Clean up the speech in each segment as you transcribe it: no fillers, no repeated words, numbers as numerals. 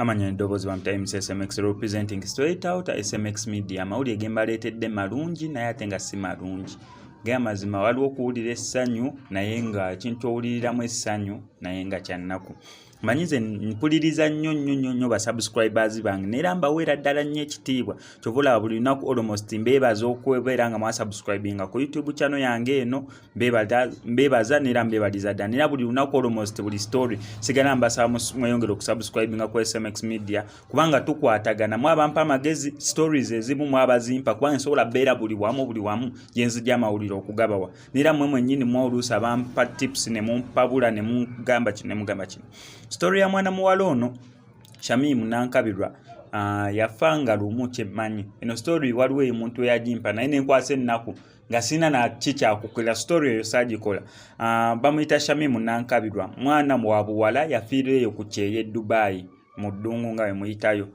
Amanya eddoboozi wa Times SMX representing straight out SMX media. Amawulire ge mbaleetedde malungi naye ate nga si malungi. Amazima waliwo okuwulira essanyu naye nga ekintu owuliriramu essanyu naye nga kyannaku. Manyize mpuliriza nnyo ba subscribers bange neera mbaweera ddala nnyo ekitiibwa. Kyovula buli lunaku almost mbeebaza okwebeera nga mwasubscribinga ku YouTube channel yange eno, mbeebaza neera mbeebaliza ddala. Neera buli lunaku almost buli story sigala mbasaba mweyongere okusubscribinga ku SMX media kubanga tukwatagana, mwabampa amagezi stories ezimu mwabazimpa kubanga nsobola beera buli wamu gyenzija amawulire okugabawa. Neera mmwe mwennyini mwoluusa bampa tips ne mumpabula ne mugamba kino. Story ya mwana muwala ono Shamimu Nankabirwa yafanga lumu kyemmanyi. Eno story waliwo omuntu eyagimpa naye nenkwasa ennaku nga sina na kikyakukola story eyo sagikola. Bamuyita Shamimu Nankabirwa, mwana wa buwala yafiireyo ku Kyeye Dubai mu ddungu nga we muyitayo.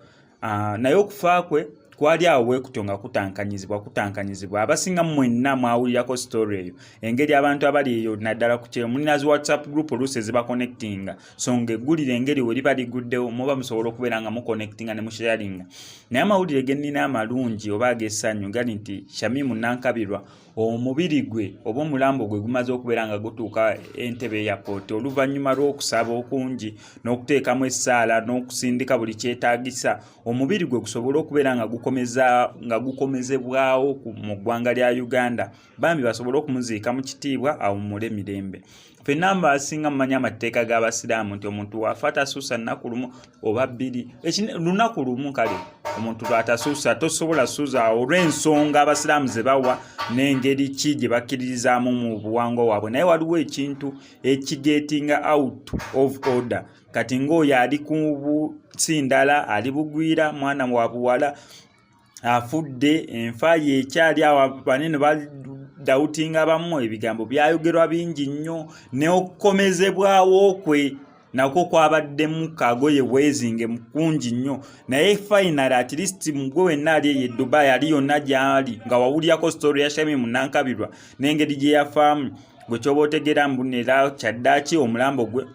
Naye okufa kwe kwali awo wekutonga kutankanyizibwa abasinga mwenna mwawulirako story eyo. Engeri abantu abali eyo naddala ku Kyeye mulinazi WhatsApp group oluusi ziba connectinga, so ng'eggulire engeri we liba liguddewo muba musobola okubeera nga mu connectinga ne mu sharinga. Naye amawulire ge nnina amalungi oba ag'essanyu gali nti Shamimu Nankabirwa omubiri gwe oba omulambo gwe gumaze okubeera nga gutuuka Entebbe Airport oluvannyuma lw'okusaba okungi n'okuteekamu essaala n'okusindika buli kyetaagisa, omubiri gwe gusobola okubeera nga gukomezebwawo mu ggwanga lya Uganda, bambi basobole okumuziika mu kitiibwa awummule emirembe. Ffenna abasinga mumanya amateeka g'Abasiraamu nti omuntu wafa tasuusa nnaku lumu oba bbiri, lunaku lumu kale omuntu lwatasuusa tosobola suuza olw'ensonga Abasiraamu ze bawa n'engeri ki gye bakkiririzaamu mu buwangwa waabwe. Naye waliwo ekintu ekigetinga out of order. Kati ng'oyo ali ku butsindala, ali bugwira, mwana wa buwala afudde, enfa ye ekyali awo, banene badawutinga bamu, ebigambo byayogerwa bingi nnyo, n'okukomezebwawo kwe nako kwabaddemu kagoye bwezinge mukungi nnyo. Naye final at least mugwe wenna ali ye Dubai ali yonna gyali nga wawulyako story ya Shamimu Nankabirwa n'engeri gye yafaamu, gwe kyoba otegeera mbunera kyaddaaki omulambo gwe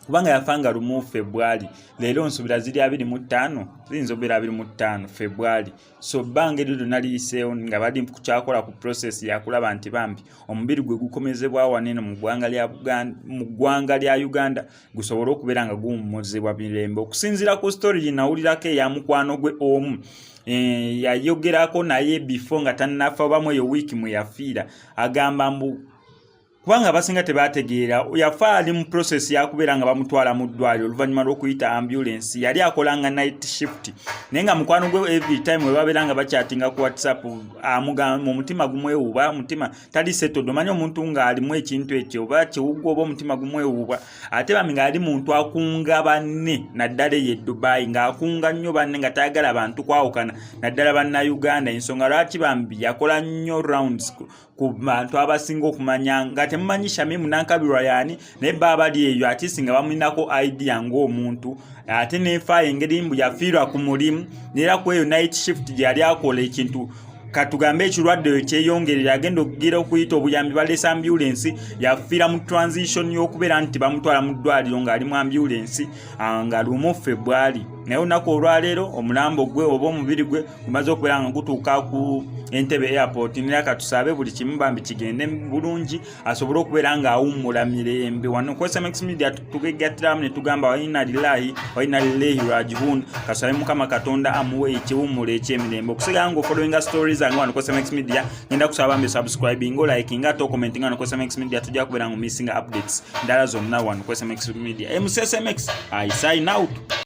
kubanga yafanga lumu February. Leero nsubira ziri 25 ziyinza okubeera 25 February. So bbanga lyonna liyiseewo nga bali kukyakola ku process yakulaba nti bambi omubiri gwe gukomezebwa wanene mu ggwanga lya Uganda gusobole okubeera nga guwummuzibwa mirembe. Okusinziira ku story gye nawulirako eya mukwano gwe omu yayogerako naye before nga tannafa oba eyo wiiki mwe yafiira, agamba mbu kubanga abasinga tebategeera yafa ali mu process yakubeera nga bamutwala mu ddwaliro oluvannyuma lw'okuyita ambulance. Yali akolanga night shift naye nga mukwano gwe every time we babeera nga bakyatinga ku WhatsApp amugamba omutima gumwewuuba, omutima tali settled. Omanyi omuntu ng'alimu ekintu ekyo oba kiwuggwa oba omutima gumwewuuba, ate bambi ng'ali muntu akunga banne naddala ye Dubai, ng'akunga nnyo banne nga tayagala bantu kwawukana naddala banna-Uganda. Ensonga lwaki bambi yakola nnyo rounds ku bantu abasinga okumanya nga temumanyi Shamimu Nankabirwa yani, naye baba bali eyo ati singa bamulinako idea ng'omuntu. Ate nefa engeri mbu yafiirwa ku mulimu neera ku eyo night shift gye yali akola ekintu katugambe ekirwadde ekyeyongerera, agenda okugira okuyita obuyambi balesa ambulance, yafiira mu transition y'okubeera nti bamutwala mu ddwaliro ng'ali mu ambulance nga lumu February. Naye olunaku olwaleero omulambo gwe oba omubiri gwe gumaze okubeera nga gutuuka ku Entebbe Airport. Neera katusabe buli kimu bambi kigende bulungi asobole okubeera nga awummula mirembe. Wano ku SMX media tugegattiramu ne tugamba wa inna lillahi wa inna ilaihi raji'un. Kasabe Mukama Katonda amuwe ekiwummulo eky'emirembe. Okusigala nga following stories zange wano ku SMX media, ngenda kusaba bambi subscribing, liking, to commenting wano ku SMX media, tujja kubeera nga missing updates ndala zonna wano ku SMX media. MCSMX I sign out.